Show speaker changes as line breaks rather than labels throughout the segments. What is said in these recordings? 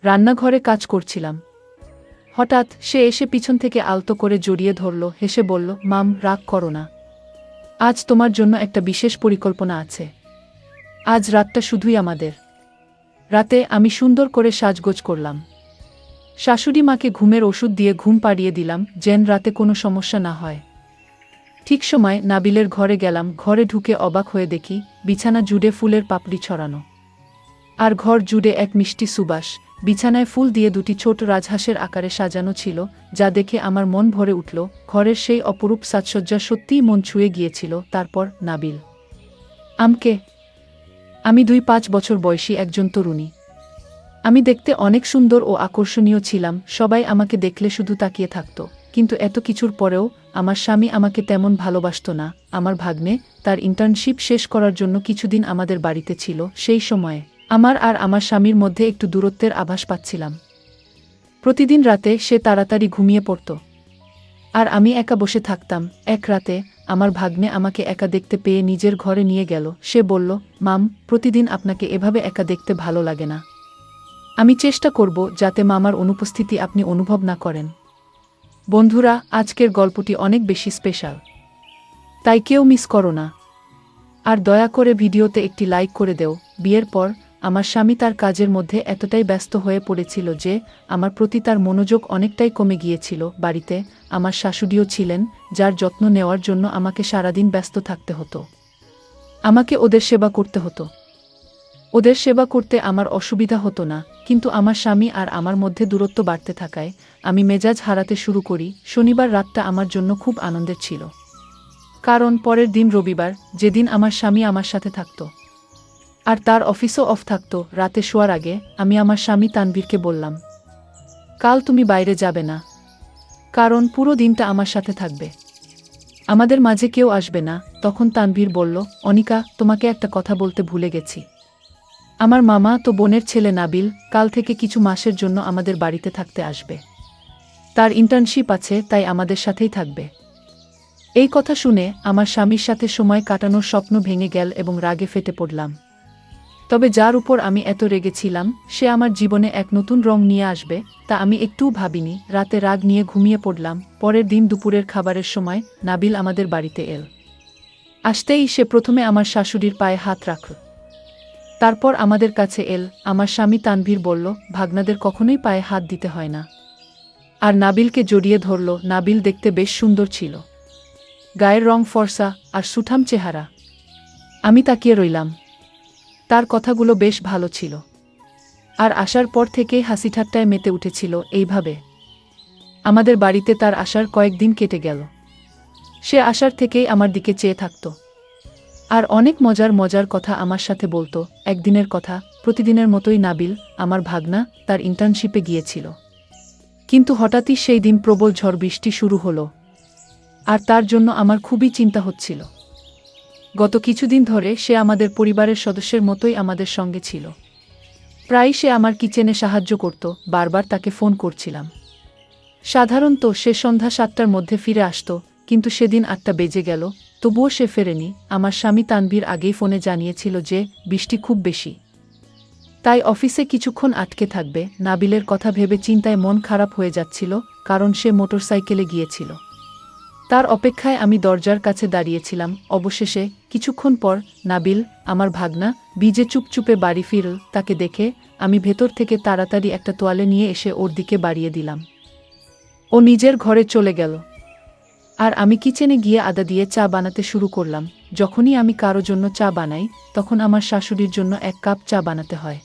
রান্নাঘরে কাজ করছিলাম। হঠাৎ সে এসে পিছন থেকে আলতো করে জড়িয়ে ধরল, হেসে বলল, মাম, রাগ করো না। আজ তোমার জন্য একটা বিশেষ পরিকল্পনা আছে। আজ রাতটা শুধুই আমাদের। রাতে আমি সুন্দর করে সাজগোজ করলাম। শাশুড়ি মাকে ঘুমের ওষুধ দিয়ে ঘুম পাড়িয়ে দিলাম, যেন রাতে কোনো সমস্যা না হয়। ঠিক সময় নাবিলের ঘরে গেলাম। ঘরে ঢুকে অবাক হয়ে দেখি বিছানা জুড়ে ফুলের পাপড়ি ছড়ানো, আর ঘর জুড়ে এক মিষ্টি সুবাস। বিছানায় ফুল দিয়ে দুটি ছোট রাজহাঁসের আকারে সাজানো ছিল, যা দেখে আমার মন ভরে উঠল। ঘরের সেই অপরূপ সাজসজ্জা সত্যিই মন ছুঁয়ে গিয়েছিল। তারপর নাবিল। আমি 2-5 বছর বয়সী একজন তরুণী। আমি দেখতে অনেক সুন্দর ও আকর্ষণীয় ছিলাম। সবাই আমাকে দেখলে শুধু তাকিয়ে থাকত। কিন্তু এত কিছুর পরেও আমার স্বামী আমাকে তেমন ভালোবাসত না। আমার ভাগ্নে তার ইন্টার্নশিপ শেষ করার জন্য কিছুদিন আমাদের বাড়িতে ছিল। সেই সময়ে আমার আর আমার স্বামীর মধ্যে একটু দূরত্বের আভাস পাচ্ছিলাম। প্রতিদিন রাতে সে তাড়াতাড়ি ঘুমিয়ে পড়ত, আর আমি একা বসে থাকতাম। এক রাতে আমার ভাগ্নে আমাকে একা দেখতে পেয়ে নিজের ঘরে নিয়ে গেল। সে বলল, মাম, প্রতিদিন আপনাকে এভাবে একা দেখতে ভালো লাগে না। আমি চেষ্টা করব যাতে মামার অনুপস্থিতি আপনি অনুভব না করেন। বন্ধুরা, আজকের গল্পটি অনেক বেশি স্পেশাল, তাই কেউ মিস করো না। আর দয়া করে ভিডিওতে একটি লাইক করে দেও। বিয়ের পর আমার স্বামী তার কাজের মধ্যে এতটাই ব্যস্ত হয়ে পড়েছিল যে আমার প্রতি তার মনোযোগ অনেকটাই কমে গিয়েছিল। বাড়িতে আমার শাশুড়িও ছিলেন, যার যত্ন নেওয়ার জন্য আমাকে সারাদিন ব্যস্ত থাকতে হতো। আমাকে ওদের সেবা করতে হতো। ওদের সেবা করতে আমার অসুবিধা হতো না, কিন্তু আমার স্বামী আর আমার মধ্যে দূরত্ব বাড়তে থাকায় আমি মেজাজ হারাতে শুরু করি। শনিবার রাতটা আমার জন্য খুব আনন্দের ছিল, কারণ পরের দিন রবিবার, যেদিন আমার স্বামী আমার সাথে থাকত আর তার অফিসও অফ থাকত। রাতে শোয়ার আগে আমি আমার স্বামী তানভীরকে বললাম, কাল তুমি বাইরে যাবে না, কারণ পুরো দিনটা আমার সাথে থাকবে। আমাদের মাঝে কেউ আসবে না। তখন তানভীর বলল, অনিকা, তোমাকে একটা কথা বলতে ভুলে গেছি। আমার মামা তো বোনের ছেলে নাবিল কাল থেকে কিছু মাসের জন্য আমাদের বাড়িতে থাকতে আসবে। তার ইন্টার্নশিপ আছে, তাই আমাদের সাথেই থাকবে। এই কথা শুনে আমার স্বামীর সাথে সময় কাটানোর স্বপ্ন ভেঙে গেল এবং রাগে ফেটে পড়লাম। তবে যার উপর আমি এত রেগেছিলাম সে আমার জীবনে এক নতুন রং নিয়ে আসবে তা আমি একটুও ভাবিনি। রাতে রাগ নিয়ে ঘুমিয়ে পড়লাম। পরের দিন দুপুরের খাবারের সময় নাবিল আমাদের বাড়িতে এল। আসতেই সে প্রথমে আমার শাশুড়ির পায়ে হাত রাখল, তারপর আমাদের কাছে এল। আমার স্বামী তানভীর বলল, ভাগনাদের কখনোই পায়ে হাত দিতে হয় না, আর নাবিলকে জড়িয়ে ধরল। নাবিল দেখতে বেশ সুন্দর ছিল, গায়ের রং ফর্সা আর সুঠাম চেহারা। আমি তাকিয়ে রইলাম। তার কথাগুলো বেশ ভালো ছিল, আর আসার পর থেকেই হাসিঠাট্টায় মেতে উঠেছিল। এইভাবে আমাদের বাড়িতে তার আসার কয়েকদিন কেটে গেল। সে আসার থেকেই আমার দিকে চেয়ে থাকত, আর অনেক মজার মজার কথা আমার সাথে বলতো। একদিনের কথা, প্রতিদিনের মতোই নাবিল, আমার ভাগনা, তার ইন্টার্নশিপে গিয়েছিল। কিন্তু হঠাৎই সেই দিন প্রবল ঝড় বৃষ্টি শুরু হলো, আর তার জন্য আমার খুবই চিন্তা হচ্ছিল। গত কিছুদিন ধরে সে আমাদের পরিবারের সদস্যের মতোই আমাদের সঙ্গে ছিল। প্রায়ই সে আমার কিচেনে সাহায্য করত। বারবার তাকে ফোন করছিলাম। সাধারণত সে সন্ধ্যা 7টার মধ্যে ফিরে আসত, কিন্তু সেদিন 8টা বেজে গেল, তবুও সে ফেরেনি। আমার স্বামী তানভীর আগেই ফোনে জানিয়েছিল যে বৃষ্টি খুব বেশি, তাই অফিসে কিছুক্ষণ আটকে থাকবে। নাবিলের কথা ভেবে চিন্তায় মন খারাপ হয়ে যাচ্ছিল, কারণ সে মোটরসাইকেলে গিয়েছিল। তার অপেক্ষায় আমি দরজার কাছে দাঁড়িয়েছিলাম। অবশেষে কিছুক্ষণ পর নাবিল, আমার ভাগনা, বিজে চুপচুপে বাড়ি ফিরল। তাকে দেখে আমি ভেতর থেকে তাড়াতাড়ি একটা তোয়ালে নিয়ে এসে ওর দিকে বাড়িয়ে দিলাম। ও নিজের ঘরে চলে গেল, আর আমি কিচেনে গিয়ে আদা দিয়ে চা বানাতে শুরু করলাম। যখনই আমি কারো জন্য চা বানাই, তখন আমার শাশুড়ির জন্য 1 কাপ চা বানাতে হয়,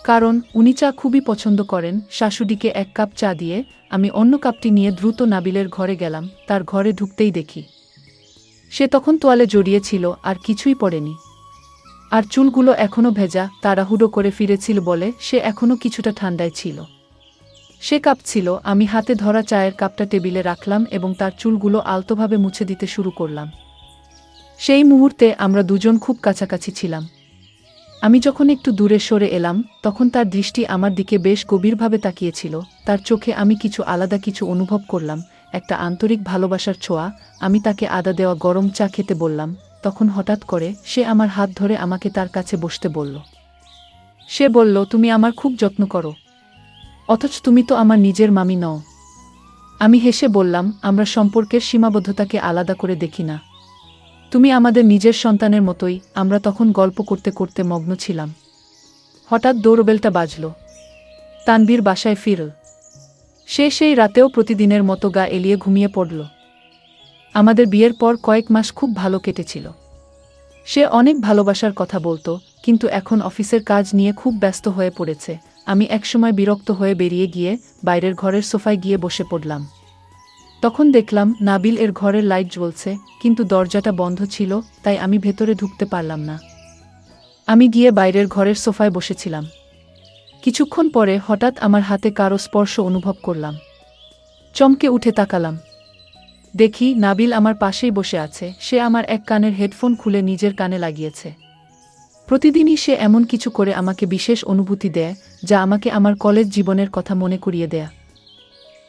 কারণ উনি চা খুবই পছন্দ করেন। শাশুড়িকে 1 কাপ চা দিয়ে আমি অন্য কাপটি নিয়ে দ্রুত নাবিলের ঘরে গেলাম। তার ঘরে ঢুকতেই দেখি সে তখন তোয়ালে জড়িয়েছিল আর কিছুই পরেনি, আর চুলগুলো এখনো ভেজা। তাড়াহুড়ো করে ফিরেছিল বলে সে এখনো কিছুটা ঠান্ডায় ছিল। সে কাঁপছিল। আমি হাতে ধরা চায়ের কাপটা টেবিলে রাখলাম এবং তার চুলগুলো আলতোভাবে মুছে দিতে শুরু করলাম। সেই মুহূর্তে আমরা দুজন খুব কাছাকাছি ছিলাম। আমি যখন একটু দূরে সরে এলাম, তখন তার দৃষ্টি আমার দিকে বেশ গভীরভাবে তাকিয়েছিল। তার চোখে আমি কিছু আলাদা কিছু অনুভব করলাম, একটা আন্তরিক ভালোবাসার ছোঁয়া। আমি তাকে আদা দেওয়া গরম চা খেতে বললাম। তখন হঠাৎ করে সে আমার হাত ধরে আমাকে তার কাছে বসতে বলল। সে বলল, তুমি আমার খুব যত্ন করো। অথচ তুমি তো আমার নিজের মামি নও। আমি হেসে বললাম, আমরা সম্পর্কের সীমাবদ্ধতাকে আলাদা করে দেখি না। তুমি আমাদের নিজের সন্তানের মতোই। আমরা তখন গল্প করতে করতে মগ্ন ছিলাম। হঠাৎ ডোরবেলটা বাজল। তানভীর বাসায় ফিরল। সে সেই রাতেও প্রতিদিনের মতো গা এলিয়ে ঘুমিয়ে পড়ল। আমাদের বিয়ের পর কয়েক মাস খুব ভালো কেটেছিল। সে অনেক ভালোবাসার কথা বলতো, কিন্তু এখন অফিসের কাজ নিয়ে খুব ব্যস্ত হয়ে পড়েছে। আমি একসময় বিরক্ত হয়ে বেরিয়ে গিয়ে বাইরের ঘরের সোফায় গিয়ে বসে পড়লাম। তখন দেখলাম নাবিল এর ঘরের লাইট জ্বলছে, কিন্তু দরজাটা বন্ধ ছিল, তাই আমি ভেতরে ঢুকতে পারলাম না। আমি গিয়ে বাইরের ঘরের সোফায় বসেছিলাম। কিছুক্ষণ পরে হঠাৎ আমার হাতে কারো স্পর্শ অনুভব করলাম। চমকে উঠে তাকালাম। দেখি নাবিল আমার পাশেই বসে আছে। সে আমার এক কানের হেডফোন খুলে নিজের কানে লাগিয়েছে। প্রতিদিনই সে এমন কিছু করে আমাকে বিশেষ অনুভূতি দেয়, যা আমাকে আমার কলেজ জীবনের কথা মনে করিয়ে দেয়।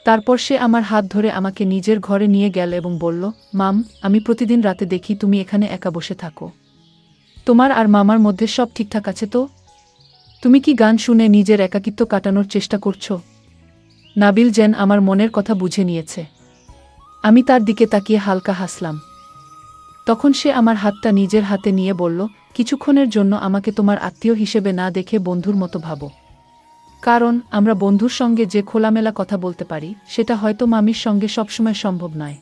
তারপর সে আমার হাত ধরে আমাকে নিজের ঘরে নিয়ে গেল এবং বলল, মাম, আমি প্রতিদিন রাতে দেখি তুমি এখানে একা বসে থাকো। তোমার আর মামার মধ্যে সব ঠিকঠাক আছে তো? তুমি কি গান শুনে নিজের একাকিত্ব কাটানোর চেষ্টা করছো? নাবিল যেন আমার মনের কথা বুঝে নিয়েছে। আমি তার দিকে তাকিয়ে হালকা হাসলাম। তখন সে আমার হাতটা নিজের হাতে নিয়ে বলল, কিছুক্ষণের জন্য আমাকে তোমার আত্মীয় হিসেবে না দেখে বন্ধুর মতো ভাবো। কারণ আমরা বন্ধুর সঙ্গে যে খোলামেলা কথা বলতে পারি, সেটা হয়তো মামির সঙ্গে সবসময় সম্ভব নয়।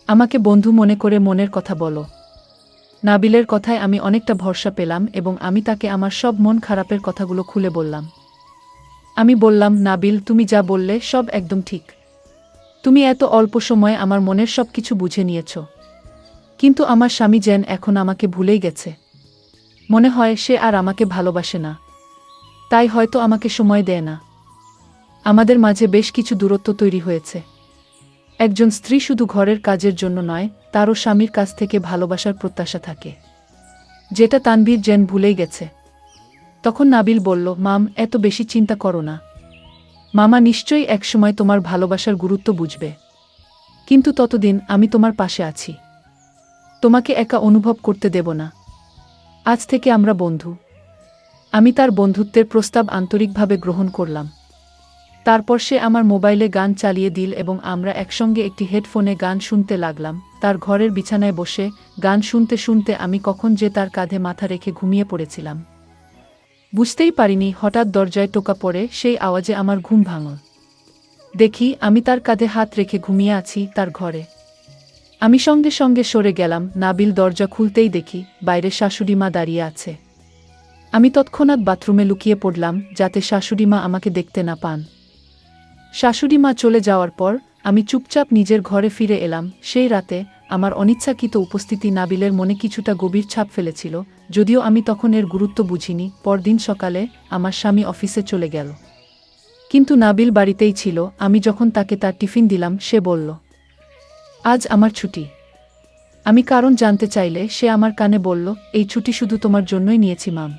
আমাকে বন্ধু মনে করে মনের কথা বলো। নাবিলের কথায় আমি অনেকটা ভরসা পেলাম এবং আমি তাকে আমার সব মন খারাপের কথাগুলো খুলে বললাম। আমি বললাম, নাবিল, তুমি যা বললে সব একদম ঠিক। তুমি এত অল্প সময়ে আমার মনের সব কিছু বুঝে নিয়েছ। কিন্তু আমার স্বামী যেন এখন আমাকে ভুলেই গেছে। মনে হয় সে আর আমাকে ভালোবাসে না, তাই হয়তো আমাকে সময় দেয় না। আমাদের মাঝে বেশ কিছু দূরত্ব তৈরি হয়েছে। একজন স্ত্রী শুধু ঘরের কাজের জন্য নয়, তারও স্বামীর কাছ থেকে ভালোবাসার প্রত্যাশা থাকে, যেটা তানভীর যেন ভুলেই গেছে। তখন নাবিল বলল, মাম, এত বেশি চিন্তা করো না। মামা নিশ্চয়ই একসময় তোমার ভালোবাসার গুরুত্ব বুঝবে। কিন্তু ততদিন আমি তোমার পাশে আছি। তোমাকে একা অনুভব করতে দেব না। আজ থেকে আমরা বন্ধু। আমি তার বন্ধুত্বের প্রস্তাব আন্তরিকভাবে গ্রহণ করলাম। তারপর সে আমার মোবাইলে গান চালিয়ে দিল এবং আমরা একসঙ্গে একটি হেডফোনে গান শুনতে লাগলাম। তার ঘরের বিছানায় বসে গান শুনতে শুনতে আমি কখন যে তার কাঁধে মাথা রেখে ঘুমিয়ে পড়েছিলাম বুঝতেই পারিনি। হঠাৎ দরজায় টোকা পড়ে, সেই আওয়াজে আমার ঘুম ভাঙল। দেখি আমি তার কাঁধে হাত রেখে ঘুমিয়ে আছি তার ঘরে। আমি সঙ্গে সঙ্গে সরে গেলাম। নাবিল দরজা খুলতেই দেখি বাইরে শাশুড়িমা দাঁড়িয়ে আছে। আমি তৎক্ষণাৎ বাথরুমে লুকিয়ে পড়লাম, যাতে শাশুড়িমা আমাকে দেখতে না পান। শাশুড়িমা চলে যাওয়ার পর আমি চুপচাপ নিজের ঘরে ফিরে এলাম। সেই রাতে আমার অনিচ্ছাকৃত উপস্থিতি নাবিলের মনে কিছুটা গভীর ছাপ ফেলেছিল, যদিও আমি তখন এর গুরুত্ব বুঝিনি। পরদিন সকালে আমার স্বামী অফিসে চলে গেল, কিন্তু নাবিল বাড়িতেই ছিল। আমি যখন তাকে তার টিফিন দিলাম, সে বলল, আজ আমার ছুটি। আমি কারণ জানতে চাইলে সে আমার কানে বলল, এই ছুটি শুধু তোমার জন্যই নিয়েছি মাম।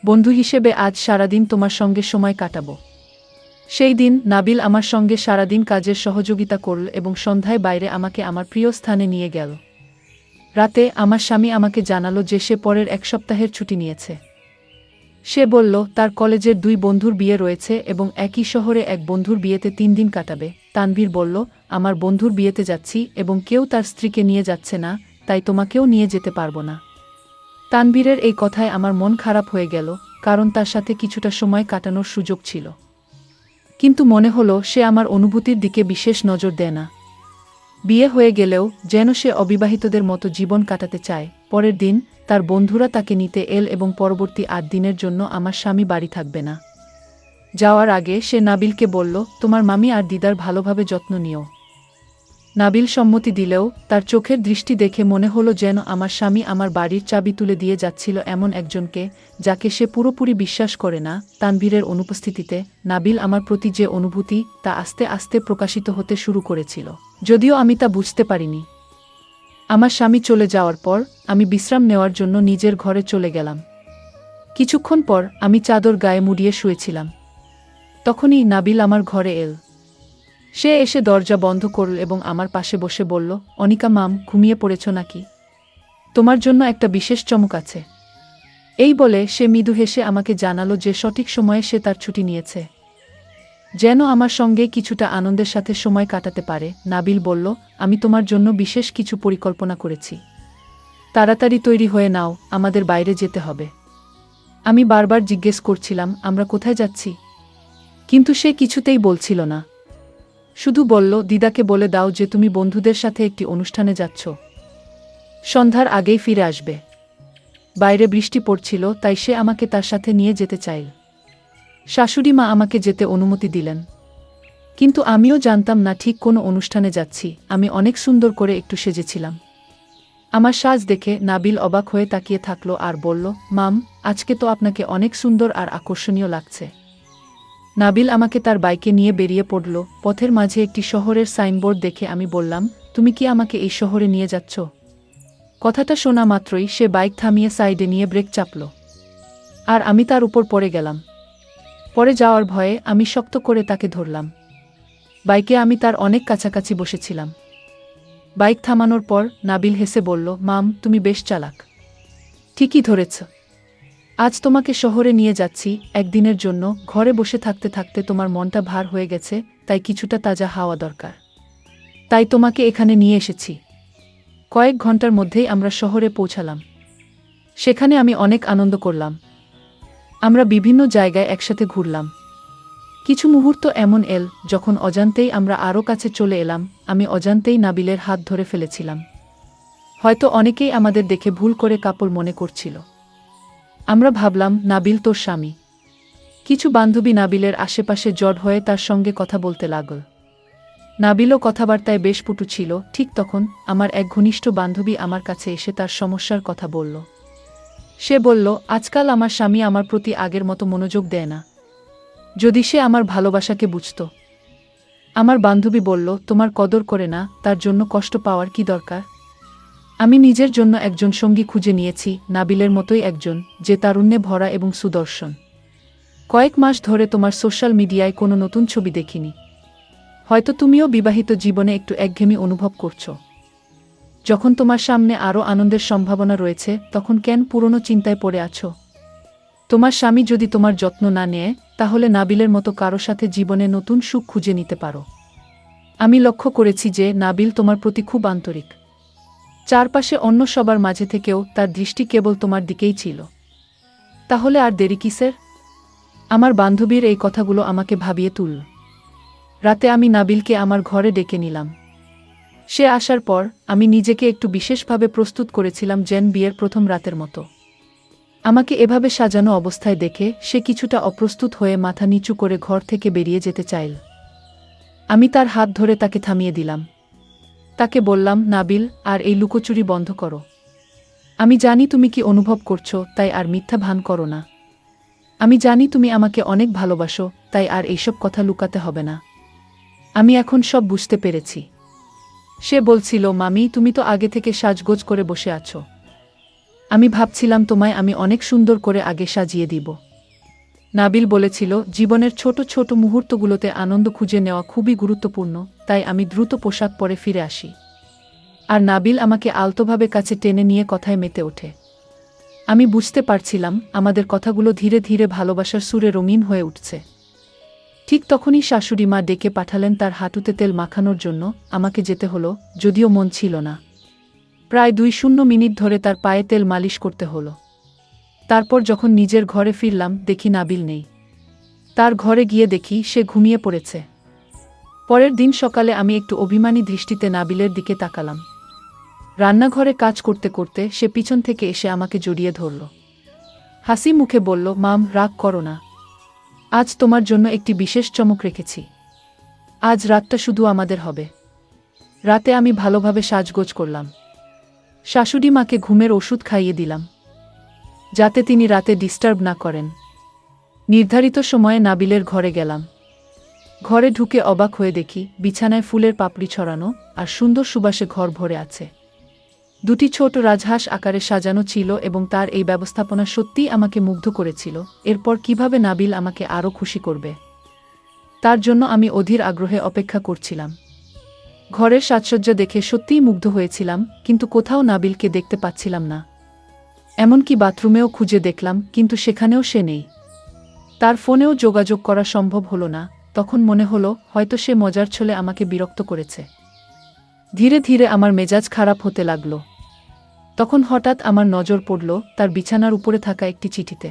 বন্ধু হিসেবে আজ সারাদিন তোমার সঙ্গে সময় কাটাবো। সেই দিন নাবিল আমার সঙ্গে সারাদিন কাজের সহযোগিতা করল এবং সন্ধ্যায় বাইরে আমাকে আমার প্রিয় স্থানে নিয়ে গেল। রাতে আমার স্বামী আমাকে জানালো যে সে পরের এক সপ্তাহের ছুটি নিয়েছে। সে বলল তার কলেজের 2 বন্ধুর বিয়ে রয়েছে এবং একই শহরে এক বন্ধুর বিয়েতে 3 দিন কাটাবে। তানভীর বলল, আমার বন্ধুর বিয়েতে যাচ্ছি এবং কেউ তার স্ত্রীকে নিয়ে যাচ্ছে না, তাই তোমাকেও নিয়ে যেতে পারবো না। তানভীরের এই কথায় আমার মন খারাপ হয়ে গেল, কারণ তার সাথে কিছুটা সময় কাটানোর সুযোগ ছিল। কিন্তু মনে হলো সে আমার অনুভূতির দিকে বিশেষ নজর দেয় না। বিয়ে হয়ে গেলেও যেন সে অবিবাহিতদের মতো জীবন কাটাতে চায়। পরের দিন তার বন্ধুরা তাকে নিতে এল এবং পরবর্তী 8 দিনের জন্য আমার স্বামী বাড়ি থাকবে না। যাওয়ার আগে সে নাবিলকে বলল, তোমার মামি আর দিদার ভালোভাবে যত্ন নিও। নাবিল সম্মতি দিলেও তার চোখের দৃষ্টি দেখে মনে হলো যেন আমার স্বামী আমার বাড়ির চাবি তুলে দিয়ে যাচ্ছিল এমন একজনকে, যাকে সে পুরোপুরি বিশ্বাস করে না। তানভীরের অনুপস্থিতিতে নাবিল আমার প্রতি যে অনুভূতি, তা আস্তে আস্তে প্রকাশিত হতে শুরু করেছিল, যদিও আমি তা বুঝতে পারিনি। আমার স্বামী চলে যাওয়ার পর আমি বিশ্রাম নেওয়ার জন্য নিজের ঘরে চলে গেলাম। কিছুক্ষণ পর আমি চাদর গায়ে মুড়িয়ে শুয়েছিলাম। তখনই নাবিল আমার ঘরে এল। সে এসে দরজা বন্ধ করল এবং আমার পাশে বসে বলল, অনিকা মাম, ঘুমিয়ে পড়েছ নাকি? তোমার জন্য একটা বিশেষ চমক আছে। এই বলে সে মৃদু হেসে আমাকে জানালো যে সঠিক সময়ে সে তার ছুটি নিয়েছে। যেন আমার সঙ্গে কিছুটা আনন্দের সাথে সময় কাটাতে পারে। নাবিল বলল, আমি তোমার জন্য বিশেষ কিছু পরিকল্পনা করেছি। তাড়াতাড়ি তৈরি হয়ে নাও, আমাদের বাইরে যেতে হবে। আমি বারবার জিজ্ঞেস করছিলাম, আমরা কোথায় যাচ্ছি? কিন্তু সে কিছুতেই বলছিল না। শুধু বলল, দিদাকে বলে দাও যে তুমি বন্ধুদের সাথে একটি অনুষ্ঠানে যাচ্ছ। সন্ধ্যার আগেই ফিরে আসবে। বাইরে বৃষ্টি পড়ছিল, তাই সে আমাকে তার সাথে নিয়ে যেতে চাইল। শাশুড়ি মা আমাকে যেতে অনুমতি দিলেন। কিন্তু আমিও জানতাম না ঠিক কোনো অনুষ্ঠানে যাচ্ছি। আমি অনেক সুন্দর করে একটু সেজেছিলাম। আমার সাজ দেখে নাবিল অবাক হয়ে তাকিয়ে থাকলো আর বলল, মাম, আজকে তো আপনাকে অনেক সুন্দর আর আকর্ষণীয় লাগছে। নাবিল আমাকে তার বাইকে নিয়ে বেরিয়ে পড়ল। পথের মাঝে একটি শহরের সাইনবোর্ড দেখে আমি বললাম, তুমি কি আমাকে এই শহরে নিয়ে যাচ্ছ? কথাটা শোনা মাত্রই সে বাইক থামিয়ে সাইডে নিয়ে ব্রেক চাপল। আর আমি তার উপর পড়ে গেলাম। পড়ে যাওয়ার ভয়ে আমি শক্ত করে তাকে ধরলাম। বাইকে আমি তার অনেক কাছাকাছি বসেছিলাম। বাইক থামানোর পর নাবিল হেসে বলল, মাম, তুমি বেশ চালাক। ঠিকই ধরেছ। আজ তোমাকে শহরে নিয়ে যাচ্ছি একদিনের জন্য। ঘরে বসে থাকতে থাকতে তোমার মনটা ভার হয়ে গেছে, তাই কিছুটা তাজা হাওয়া দরকার। তাই তোমাকে এখানে নিয়ে এসেছি। কয়েক ঘন্টার মধ্যেই আমরা শহরে পৌঁছালাম। সেখানে আমি অনেক আনন্দ করলাম। আমরা বিভিন্ন জায়গায় একসাথে ঘুরলাম। কিছু মুহূর্ত এমন এল যখন অজান্তেই আমরা আরও কাছে চলে এলাম। আমি অজান্তেই নাবিলের হাত ধরে ফেলেছিলাম। হয়তো অনেকেই আমাদের দেখে ভুল করে কাপড় মনে করছিল। আমরা ভাবলাম, নাবিল তোর স্বামী। কিছু বান্ধবী নাবিলের আশেপাশে জড় হয়ে তার সঙ্গে কথা বলতে লাগল। নাবিলও কথাবার্তায় বেশ পটু ছিল। ঠিক তখন আমার এক ঘনিষ্ঠ বান্ধবী আমার কাছে এসে তার সমস্যার কথা বলল। সে বলল, আজকাল আমার স্বামী আমার প্রতি আগের মতো মনোযোগ দেয় না। যদি সে আমার ভালোবাসাকে বুঝত। আমার বান্ধবী বলল, তোমার কদর করে না, তার জন্য কষ্ট পাওয়ার কি দরকার? আমি নিজের জন্য একজন সঙ্গী খুঁজে নিয়েছি, নাবিলের মতোই একজন, যে তারুণ্যে ভরা এবং সুদর্শন। কয়েক মাস ধরে তোমার সোশ্যাল মিডিয়ায় কোনো নতুন ছবি দেখিনি। হয়তো তুমিও বিবাহিত জীবনে একটু একঘেয়েমি অনুভব করছো। যখন তোমার সামনে আরও আনন্দের সম্ভাবনা রয়েছে, তখন কেন পুরনো চিন্তায় পড়ে আছো? তোমার স্বামী যদি তোমার যত্ন না নেয়, তাহলে নাবিলের মতো কারো সাথে জীবনে নতুন সুখ খুঁজে নিতে পারো। আমি লক্ষ্য করেছি যে নাবিল তোমার প্রতি খুব আন্তরিক। চারপাশে অন্য সবার মাঝে থেকেও তার দৃষ্টি কেবল তোমার দিকেই ছিল। তাহলে আর দেরি কিসের? আমার বান্ধবীর এই কথাগুলো আমাকে ভাবিয়ে তুলল। রাতে আমি নাবিলকে আমার ঘরে ডেকে নিলাম। সে আসার পর আমি নিজেকে একটু বিশেষভাবে প্রস্তুত করেছিলাম, যেন বিয়ের প্রথম রাতের মতো। আমাকে এভাবে সাজানো অবস্থায় দেখে সে কিছুটা অপ্রস্তুত হয়ে মাথা নিচু করে ঘর থেকে বেরিয়ে যেতে চাইল। আমি তার হাত ধরে তাকে থামিয়ে দিলাম। তাকে বললাম, নাবিল, আর এই লুকোচুরি বন্ধ করো। আমি জানি তুমি কি অনুভব করছো, তাই আর মিথ্যা ভান করো না। আমি জানি তুমি আমাকে অনেক ভালোবাসো, তাই আর এইসব কথা লুকাতে হবে না। আমি এখন সব বুঝতে পেরেছি। সে বলছিল, মামি, তুমি তো আগে থেকে সাজগোজ করে বসে আছো। আমি ভাবছিলাম তোমায় আমি অনেক সুন্দর করে আগে সাজিয়ে দিব। নাবিল বলেছিল, জীবনের ছোট ছোট মুহূর্তগুলোতে আনন্দ খুঁজে নেওয়া খুবই গুরুত্বপূর্ণ, তাই আমি দ্রুত পোশাক পরে ফিরে আসি। আর নাবিল আমাকে আলতোভাবে কাছে টেনে নিয়ে কথায় মেতে ওঠে। আমি বুঝতে পারছিলাম আমাদের কথাগুলো ধীরে ধীরে ভালোবাসার সুরে রঙিন হয়ে উঠছে। ঠিক তখনই শাশুড়ি মা ডেকে পাঠালেন তার হাঁটুতে তেল মাখানোর জন্য। আমাকে যেতে হলো, যদিও মন ছিল না। প্রায় 2 মিনিট ধরে তার পায়ে তেল মালিশ করতে হলো। তারপর যখন নিজের ঘরে ফিরলাম, দেখি নাবিল নেই। তার ঘরে গিয়ে দেখি সে ঘুমিয়ে পড়েছে। পরের দিন সকালে আমি একটু অভিমানী দৃষ্টিতে নাবিলের দিকে তাকালাম। রান্নাঘরে কাজ করতে করতে সে পিছন থেকে এসে আমাকে জড়িয়ে ধরল। হাসি মুখে বলল, মাম, রাগ করো না। আজ তোমার জন্য একটি বিশেষ চমক রেখেছি। আজ রাতটা শুধু আমাদের হবে। রাতে আমি ভালোভাবে সাজগোজ করলাম। শাশুড়ি মাকে ঘুমের ওষুধ খাইয়ে দিলাম, যাতে তিনি রাতে ডিস্টার্ব না করেন। নির্ধারিত সময়ে নাবিলের ঘরে গেলাম। ঘরে ঢুকে অবাক হয়ে দেখি বিছানায় ফুলের পাপড়ি ছড়ানো আর সুন্দর সুবাসে ঘর ভরে আছে। 2টি ছোট রাজহাঁস আকারে সাজানো ছিল এবং তার এই ব্যবস্থাপনা সত্যিই আমাকে মুগ্ধ করেছিল। এরপর কিভাবে নাবিল আমাকে আরও খুশি করবে, তার জন্য আমি অধীর আগ্রহে অপেক্ষা করছিলাম। ঘরের সাজসজ্জা দেখে সত্যিই মুগ্ধ হয়েছিলাম, কিন্তু কোথাও নাবিলকে দেখতে পাচ্ছিলাম না। এমনকি বাথরুমেও খুঁজে দেখলাম, কিন্তু সেখানেও সে নেই। তার ফোনেও যোগাযোগ করা সম্ভব হলো না। তখন মনে হলো হয়তো সে মজার ছলে আমাকে বিরক্ত করেছে। ধীরে ধীরে আমার মেজাজ খারাপ হতে লাগল। তখন হঠাৎ আমার নজর পড়ল তার বিছানার উপরে থাকা একটি চিঠিতে।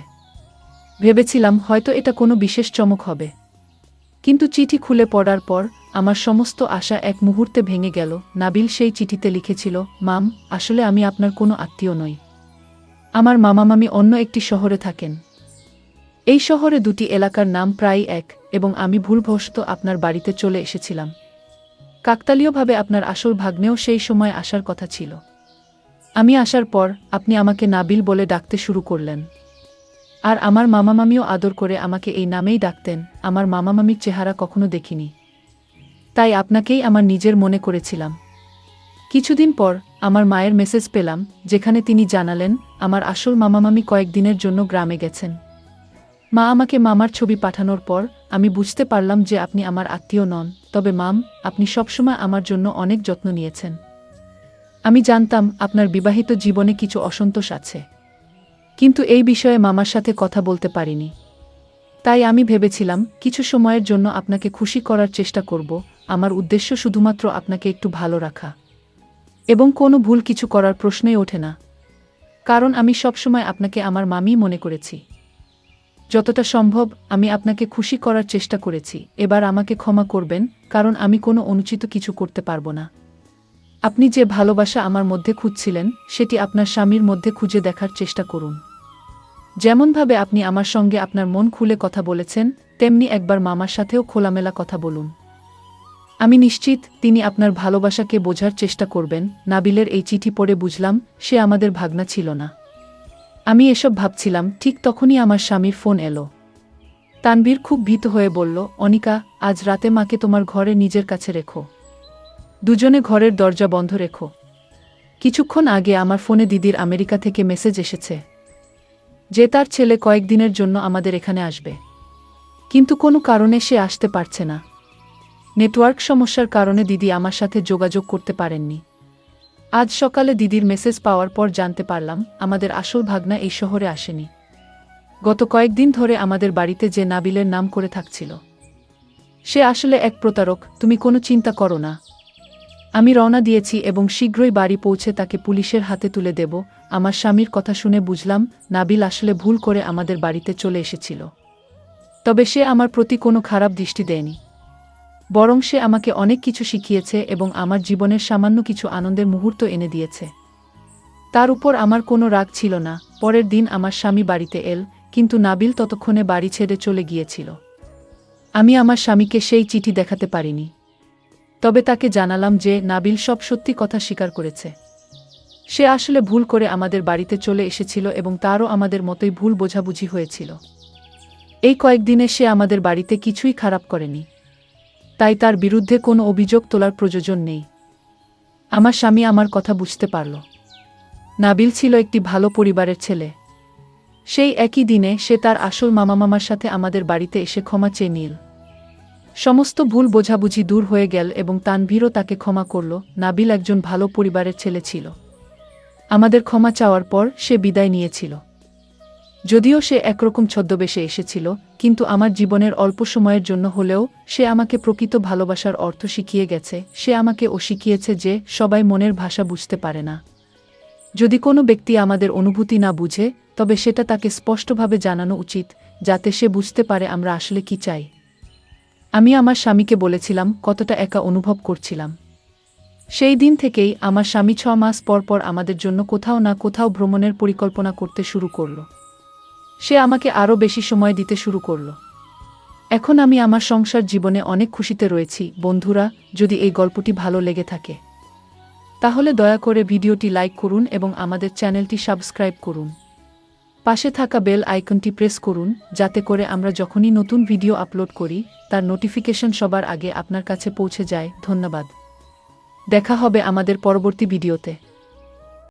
ভেবেছিলাম হয়তো এটা কোনো বিশেষ চমক হবে, কিন্তু চিঠি খুলে পড়ার পর আমার সমস্ত আশা এক মুহূর্তে ভেঙে গেল। নাবিল সেই চিঠিতে লিখেছিল, মাম, আসলে আমি আপনার কোনো আত্মীয় নই। আমার মামামামি অন্য একটি শহরে থাকেন। এই শহরে দুটি এলাকার নাম প্রায় এক, এবং আমি ভুলবশত আপনার বাড়িতে চলে এসেছিলাম। কাকতালীয়ভাবে আপনার আসল ভাগ্নেও সেই সময় আসার কথা ছিল। আমি আসার পর আপনি আমাকে নাবিল বলে ডাকতে শুরু করলেন। আর আমার মামামামিও আদর করে আমাকে এই নামেই ডাকতেন। আমার মামামামির চেহারা কখনো দেখিনি, তাই আপনাকেই আমার নিজের মনে করেছিলাম। কিছুদিন পর আমার মায়ের মেসেজ পেলাম, যেখানে তিনি জানালেন আমার আসল মামামামি কয়েকদিনের জন্য গ্রামে গেছেন। মা আমাকে মামার ছবি পাঠানোর পর আমি বুঝতে পারলাম যে আপনি আমার আত্মীয় নন, তবে মাম, আপনি সবসময় আমার জন্য অনেক যত্ন নিয়েছেন। আমি জানতাম আপনার বিবাহিত জীবনে কিছু অসন্তোষ আছে, কিন্তু এই বিষয়ে মামার সাথে কথা বলতে পারিনি। তাই আমি ভেবেছিলাম কিছু সময়ের জন্য আপনাকে খুশি করার চেষ্টা করব। আমার উদ্দেশ্য শুধুমাত্র আপনাকে একটু ভালো রাখা, এবং কোনো ভুল কিছু করার প্রশ্নই ওঠে না, কারণ আমি সবসময় আপনাকে আমার মামি মনে করেছি। যতটা সম্ভব আমি আপনাকে খুশি করার চেষ্টা করেছি। এবার আমাকে ক্ষমা করবেন, কারণ আমি কোনো অনুচিত কিছু করতে পারবো না। আপনি যে ভালোবাসা আমার মধ্যে খুঁজছিলেন সেটি আপনার স্বামীর মধ্যে খুঁজে দেখার চেষ্টা করুন। যেমনভাবে আপনি আমার সঙ্গে আপনার মন খুলে কথা বলেছেন, তেমনি একবার মামার সাথেও খোলামেলা কথা বলুন। আমি নিশ্চিত তিনি আপনার ভালোবাসাকে বোঝার চেষ্টা করবেন। নাবিলের এই চিঠি পড়ে বুঝলাম সে আমাদের ভাগনা ছিল না। আমি এসব ভাবছিলাম, ঠিক তখনই আমার স্বামীর ফোন এলো। তানভীর খুব ভীত হয়ে বলল, অনিকা, আজ রাতে মাকে তোমার ঘরে নিজের কাছে রেখো। দুজনে ঘরের দরজা বন্ধ রেখো। কিছুক্ষণ আগে আমার ফোনে দিদির আমেরিকা থেকে মেসেজ এসেছে যে তার ছেলে কয়েকদিনের জন্য আমাদের এখানে আসবে, কিন্তু কোনো কারণে সে আসতে পারছে না। নেটওয়ার্ক সমস্যার কারণে দিদি আমার সাথে যোগাযোগ করতে পারেননি। আজ সকালে দিদির মেসেজ পাওয়ার পর জানতে পারলাম আমাদের আসল ভাগনা এই শহরে আসেনি। গত কয়েকদিন ধরে আমাদের বাড়িতে যে নাবিলের নাম করে থাকছিল সে আসলে এক প্রতারক। তুমি কোনো চিন্তা করো না, আমি রওনা দিয়েছি এবং শীঘ্রই বাড়ি পৌঁছে তাকে পুলিশের হাতে তুলে দেব। আমার স্বামীর কথা শুনে বুঝলাম নাবিল আসলে ভুল করে আমাদের বাড়িতে চলে এসেছিল, তবে সে আমার প্রতি কোনো খারাপ দৃষ্টি দেয়নি, বরং সে আমাকে অনেক কিছু শিখিয়েছে এবং আমার জীবনের সামান্য কিছু আনন্দের মুহূর্ত এনে দিয়েছে। তার উপর আমার কোনো রাগ ছিল না। পরের দিন আমার স্বামী বাড়িতে এল, কিন্তু নাবিল ততক্ষণে বাড়ি ছেড়ে চলে গিয়েছিল। আমি আমার স্বামীকে সেই চিঠি দেখাতে পারিনি, তবে তাকে জানালাম যে নাবিল সব সত্যি কথা স্বীকার করেছে। সে আসলে ভুল করে আমাদের বাড়িতে চলে এসেছিল এবং তারও আমাদের মতোই ভুল বোঝাবুঝি হয়েছিল। এই কয়েকদিনে সে আমাদের বাড়িতে কিছুই খারাপ করেনি, তাই তার বিরুদ্ধে কোনো অভিযোগ তোলার প্রয়োজন নেই। আমার স্বামী আমার কথা বুঝতে পারল। নাবিল ছিল একটি ভালো পরিবারের ছেলে। সেই একই দিনে সে তার আসল মামামামার সাথে আমাদের বাড়িতে এসে ক্ষমা চেয়ে নিল। সমস্ত ভুল বোঝাবুঝি দূর হয়ে গেল এবং তানভীরও তাকে ক্ষমা করল। নাবিল একজন ভালো পরিবারের ছেলে ছিল। আমাদের ক্ষমা চাওয়ার পর সে বিদায় নিয়েছিল। যদিও সে একরকম ছদ্মবেশে এসেছিল, কিন্তু আমার জীবনের অল্প সময়ের জন্য হলেও সে আমাকে প্রকৃত ভালোবাসার অর্থ শিখিয়ে গেছে। সে আমাকে শিখিয়েছে যে সবাই মনের ভাষা বুঝতে পারে না। যদি কোনো ব্যক্তি আমাদের অনুভূতি না বুঝে, তবে সেটা তাকে স্পষ্টভাবে জানানো উচিত, যাতে সে বুঝতে পারে আমরা আসলে কি চাই। আমি আমার স্বামীকে বলেছিলাম কতটা একা অনুভব করছিলাম। সেই দিন থেকেই আমার স্বামী 6 মাস পর পর আমাদের জন্য কোথাও না কোথাও ভ্রমণের পরিকল্পনা করতে শুরু করল। সে আমাকে আরও বেশি সময় দিতে শুরু করল। এখন আমি আমার সংসার জীবনে অনেক খুশিতে রয়েছি। বন্ধুরা, যদি এই গল্পটি ভালো লেগে থাকে তাহলে দয়া করে ভিডিওটি লাইক করুন এবং আমাদের চ্যানেলটি সাবস্ক্রাইব করুন। পাশে থাকা বেল আইকনটি প্রেস করুন, যাতে করে আমরা যখনই নতুন ভিডিও আপলোড করি তার নোটিফিকেশন সবার আগে আপনার কাছে পৌঁছে যায়। ধন্যবাদ। দেখা হবে আমাদের পরবর্তী ভিডিওতে।